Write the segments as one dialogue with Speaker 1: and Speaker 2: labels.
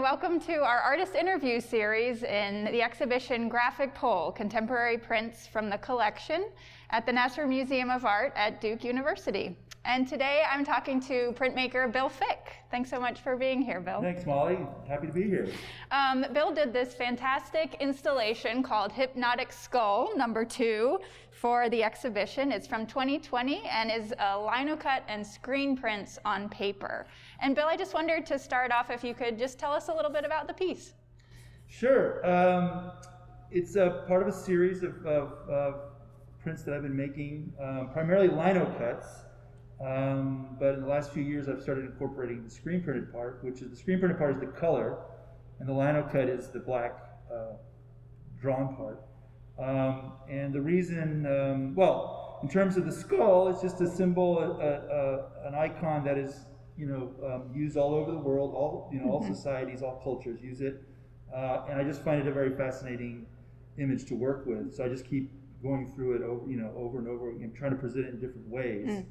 Speaker 1: welcome to our artist interview series in the exhibition Graphic Pole, Contemporary Prints from the Collection at the Nasser Museum of Art at Duke University. And today I'm talking to printmaker Bill Fick. Thanks so much for being here, Bill.
Speaker 2: Thanks, Molly. Happy to be here.
Speaker 1: Bill did this fantastic installation called Hypnotic Skull #2 for the exhibition. It's from 2020 and is a linocut and screen prints on paper. And Bill, I just wondered to start off if you could just tell us a little bit about the piece.
Speaker 2: Sure. It's a part of a series of prints that I've been making, primarily linocuts. But in the last few years, I've started incorporating the screen printed part, which is the screen printed part is the color, and the linocut is the black drawn part. And the reason, well, in terms of the skull, it's just a symbol, an icon that is, used all over the world. All societies, all cultures use it, and I just find it a very fascinating image to work with. So I just keep going through it over and over again, trying to present it in different ways.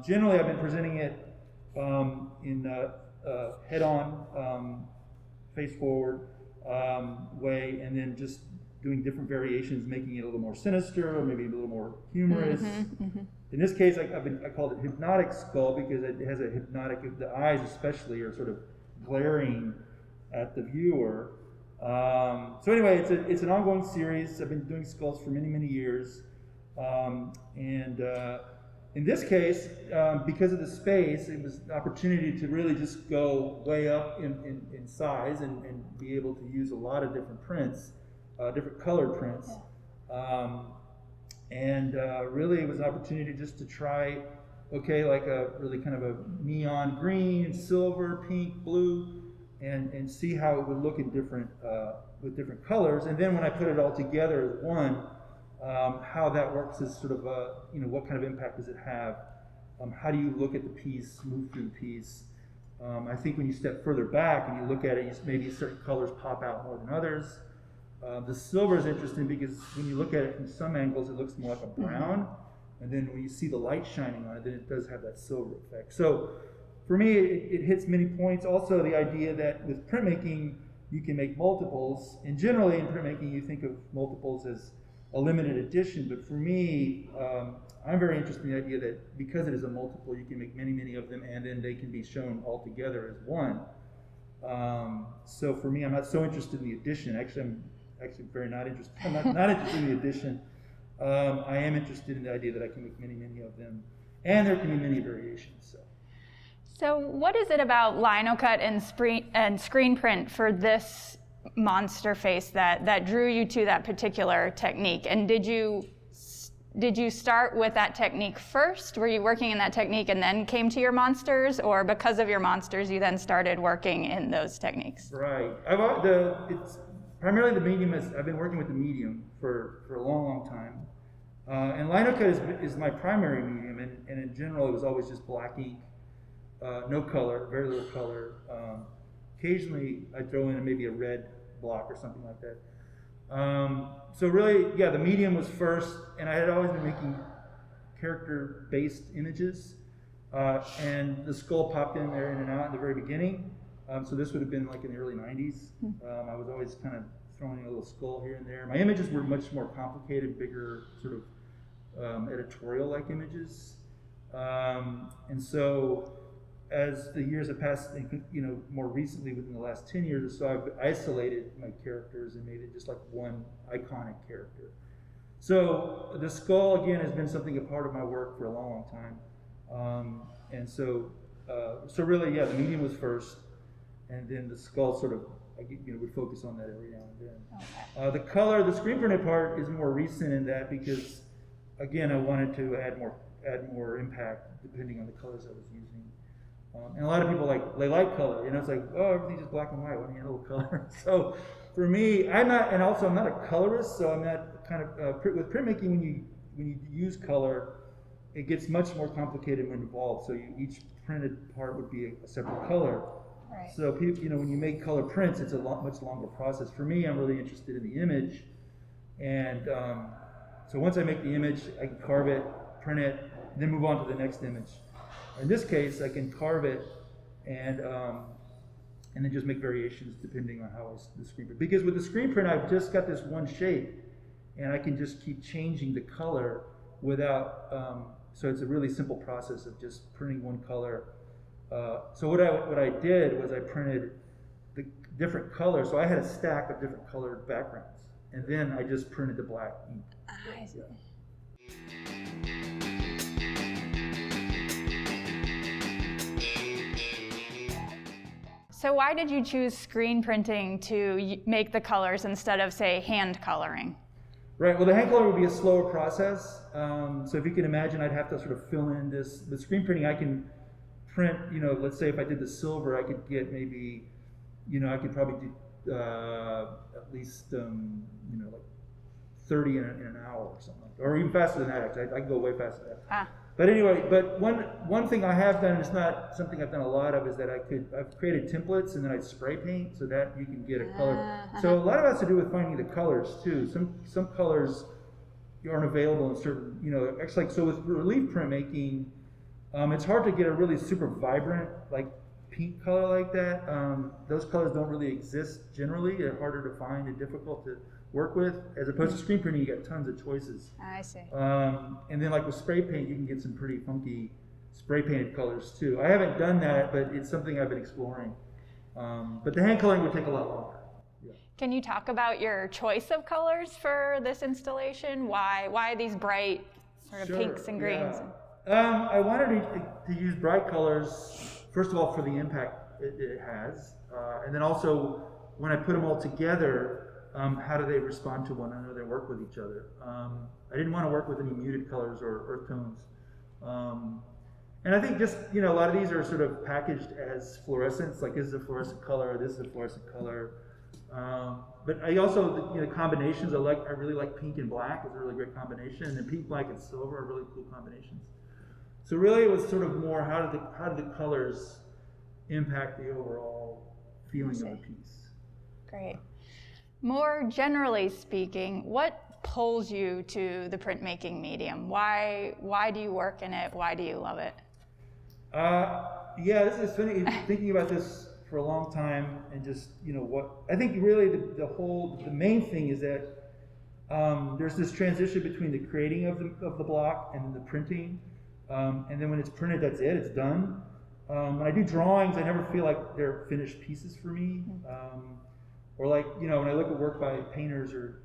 Speaker 2: Generally, I've been presenting it in a head-on, face-forward way, and then just doing different variations, making it a little more sinister, or maybe a little more humorous. In this case, I called it Hypnotic Skull because it has a hypnotic, the eyes especially are sort of glaring at the viewer. So anyway, it's an ongoing series. I've been doing skulls for many, many years. In this case, because of the space, it was an opportunity to really just go way up in size and be able to use a lot of different prints, different colored prints. Really it was an opportunity just to try, like a really kind of a neon green, silver, pink, blue, and see how it would look in different, with different colors. And then when I put it all together as one, how that works is sort of, what kind of impact does it have? How do you look at the piece, move through the piece? I think when you step further back and you look at it, maybe certain colors pop out more than others. The silver is interesting because when you look at it from some angles, it looks more like a brown. And then when you see the light shining on it, then it does have that silver effect. So for me, it hits many points. Also, the idea that with printmaking, you can make multiples. And generally in printmaking, you think of multiples as a limited edition, but for me, I'm very interested in the idea that because it is a multiple, you can make many, many of them, and then they can be shown all together as one. So for me, I'm not so interested in the edition. Actually, I'm very not interested. I'm not interested in the edition. I am interested in the idea that I can make many, many of them, and there can be many variations.
Speaker 1: So what is it about linocut and screen print for this monster face that drew you to that particular technique? And did you start with that technique first? Were you working in that technique and then came to your monsters, or because of your monsters you then started working in those techniques?
Speaker 2: Right. It's primarily the medium I've been working with the medium for a long, long time. And linocut is my primary medium, and in general it was always just black ink, no color, very little color. Occasionally I'd throw in maybe a red block or something like that. So really, the medium was first, and I had always been making character-based images, and the skull popped in there in and out in the very beginning. So this would have been like in the early 90s. I was always kind of throwing in a little skull here and there. My images were much more complicated, bigger, sort of editorial-like images. And so as the years have passed, more recently within the last 10 years or so, I've isolated my characters and made it just like one iconic character. So the skull, again, has been a part of my work for a long, long time. And so really, the medium was first, and then the skull sort of, would focus on that every now and then. Okay. The color, the screen printed part is more recent in that because, again, I wanted to add more impact depending on the colors I was using. And a lot of people they like color. It's like, oh, everything's just black and white. Why don't you add a little color? So for me, I'm not a colorist, so I'm not kind of with printmaking. When you use color, it gets much more complicated when involved. So each printed part would be a separate color.
Speaker 1: Right.
Speaker 2: So people, when you make color prints, it's a much longer process. For me, I'm really interested in the image, and so once I make the image, I can carve it, print it, and then move on to the next image. In this case, I can carve it and and then just make variations depending on how the screen print. Because with the screen print, I've just got this one shape, and I can just keep changing the color without, so it's a really simple process of just printing one color. So what I did was I printed the different colors. So I had a stack of different colored backgrounds, and then I just printed the black ink.
Speaker 1: I see. So why did you choose screen printing to make the colors instead of, say, hand coloring?
Speaker 2: Right, well the hand coloring would be a slower process. So if you can imagine, I'd have to sort of fill in this. The screen printing, I can print, let's say if I did the silver, I could get maybe, I could probably do at least, like 30 in an hour or something, or even faster than that actually. I can go way faster than that. But anyway, one thing I have done, and it's not something I've done a lot of, is that I've created templates and then I'd spray paint so that you can get a color. So a lot of it has to do with finding the colors too. Some colors aren't available in certain, actually, so with relief printmaking, it's hard to get a really super vibrant, like pink color like that. Those colors don't really exist generally. They're harder to find and difficult to work with. As opposed to screen printing, you get tons of choices.
Speaker 1: I see.
Speaker 2: And then like with spray paint, you can get some pretty funky spray painted colors too. I haven't done that, but it's something I've been exploring. But the hand coloring would take a lot longer. Yeah.
Speaker 1: Can you talk about your choice of colors for this installation? Why these bright sort of pinks and greens?
Speaker 2: Yeah. I wanted to use bright colors, first of all, for the impact it has. And then also, when I put them all together, how do they respond to one another and work with each other? I didn't want to work with any muted colors or earth tones. And I think just, a lot of these are sort of packaged as fluorescents, like this is a fluorescent color, this is a fluorescent color. But I also, combinations, I really like pink and black, it's a really great combination. And then pink, black, and silver are really cool combinations. So really it was sort of more, how did the colors impact the overall feeling of the piece?
Speaker 1: Great. More generally speaking, what pulls you to the printmaking medium? Why do you work in it? Why do you love it?
Speaker 2: This is funny. Thinking about this for a long time, and just what I think really the main thing is that there's this transition between the creating of the block and then the printing, and then when it's printed, that's it. It's done. When I do drawings, I never feel like they're finished pieces for me. Or like, when I look at work by painters or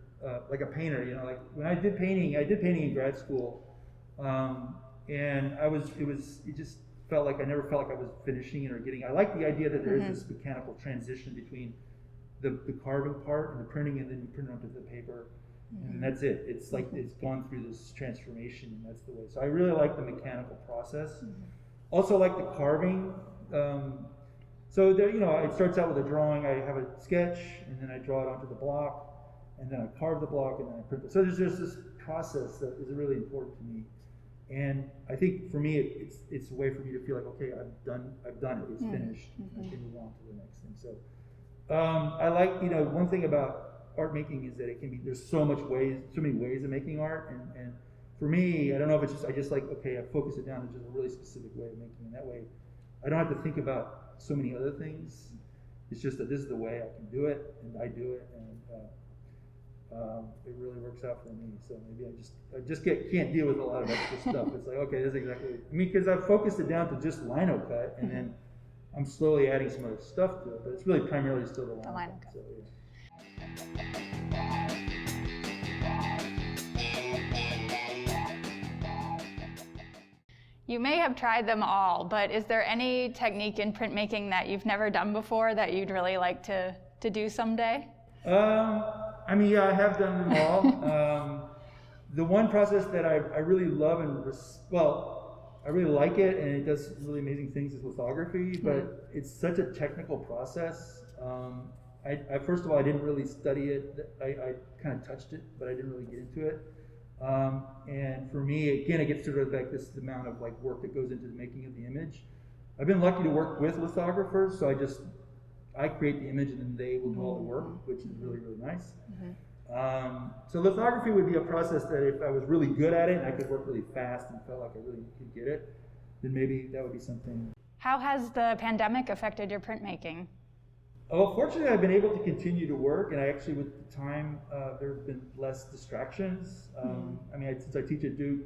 Speaker 2: like a painter, like when I did painting in grad school, and it just felt like I never felt like I was finishing it or I like the idea that there is this mechanical transition between the carving part and the printing, and then you print it onto the paper, and that's it. It's like it's gone through this transformation, and that's the way. So I really like the mechanical process. Also like the carving. So there, it starts out with a drawing. I have a sketch, and then I draw it onto the block, and then I carve the block, and then I print it. So there's this process that is really important to me, and I think for me, it's a way for me to feel like, okay, I've done it. It's finished. I can move on to the next thing. So I like, one thing about art making is that there's so many ways of making art, and for me, I don't know if I just like, okay, I focus it down to just a really specific way of making it. That way, I don't have to think about so many other things. It's just that this is the way I can do it, and I do it, and it really works out for me. So maybe I just can't deal with a lot of extra stuff. It's like, okay, this is exactly. Because I've focused it down to just lino cut, and then I'm slowly adding some other stuff to it. But it's really primarily still the lino cut. So, yeah.
Speaker 1: You may have tried them all, but is there any technique in printmaking that you've never done before that you'd really like to do someday?
Speaker 2: I have done them all. The one process that I really love I really like it, and it does really amazing things, is lithography, but it's such a technical process. I first of all, I didn't really study it. I kind of touched it, but I didn't really get into it. And for me, again, it gets to like this amount of like work that goes into the making of the image. I've been lucky to work with lithographers, so I create the image and then they will do all the work, which is really, really nice. So lithography would be a process that if I was really good at it and I could work really fast and felt like I really could get it, then maybe that would be something.
Speaker 1: How has the pandemic affected your printmaking?
Speaker 2: Well, fortunately, I've been able to continue to work, and I actually, with the time, there have been less distractions. I mean, since I teach at Duke,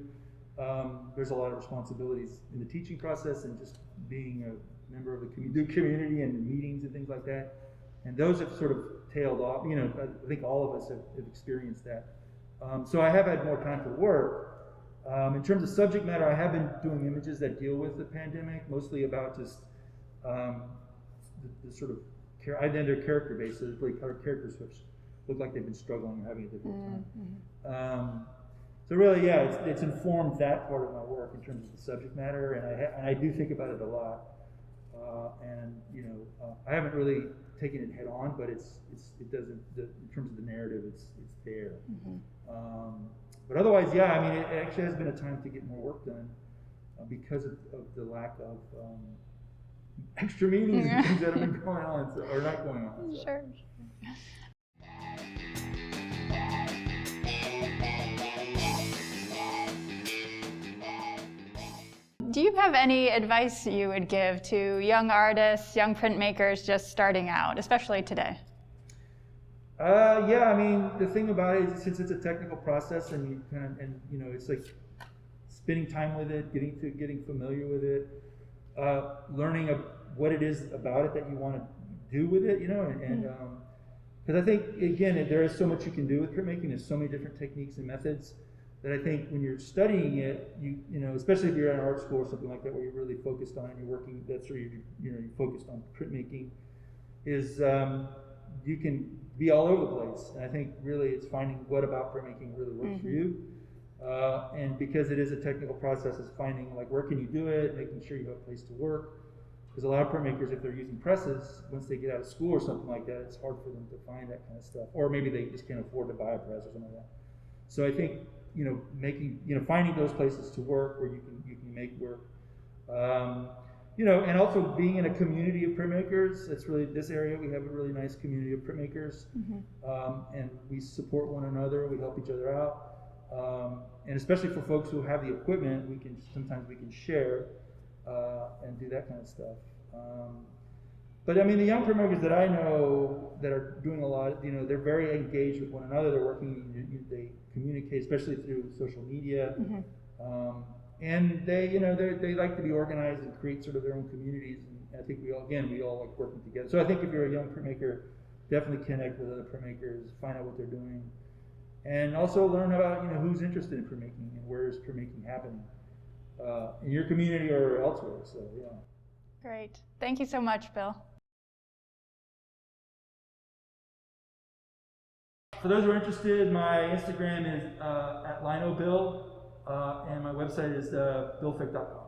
Speaker 2: there's a lot of responsibilities in the teaching process and just being a member of the Duke community and meetings and things like that. And those have sort of tailed off. You know, I think all of us have experienced that. So I have had more time for work. In terms of subject matter, I have been doing images that deal with the pandemic, mostly about just the sort of and they're character based, so it's like our characters which look like they've been struggling or having a difficult time. So really, yeah, it's informed that part of my work in terms of the subject matter, and I do think about it a lot. And you know, I haven't really taken it head on, but it doesn't in terms of the narrative, it's there. But otherwise, yeah, I mean, it actually has been a time to get more work done because of the lack of extra meetings and things that have been going on, or not going on. So.
Speaker 1: Sure. Do you have any advice you would give to young artists, young printmakers just starting out, especially today?
Speaker 2: Yeah, I mean, the thing about it is, since it's a technical process, and you kind of, and you know, it's like spending time with it, getting familiar with it, learning what it is about it that you want to do with it, you know, and because I think again, there is so much you can do with printmaking. There's so many different techniques and methods that I think when you're studying it, you know, especially if you're at an art school or something like that, where you're really focused on, you're working, that's where you're focused on printmaking, is you can be all over the place. And I think really it's finding what about printmaking really works for you. And because it is a technical process, it's finding like where can you do it, making sure you have a place to work. Because a lot of printmakers, if they're using presses, once they get out of school or something like that, it's hard for them to find that kind of stuff. Or maybe they just can't afford to buy a press or something like that. So I think, you know, finding those places to work where you can make work. You know, and also being in a community of printmakers. That's really this area. We have a really nice community of printmakers, and we support one another. We help each other out, and especially for folks who have the equipment, sometimes we can share and do that kind of stuff. But I mean, the young printmakers that I know that are doing a lot, you know, they're very engaged with one another. They're working, they communicate, especially through social media. And they, you know, they like to be organized and create sort of their own communities. And I think we all like working together. So I think if you're a young printmaker, definitely connect with other printmakers, find out what they're doing, and also learn about, you know, who's interested in printmaking and where is printmaking happening in your community or elsewhere. So yeah.
Speaker 1: Great. Thank you so much, Bill.
Speaker 2: For those who are interested, my Instagram is at LinoBill, and my website is billfick.com.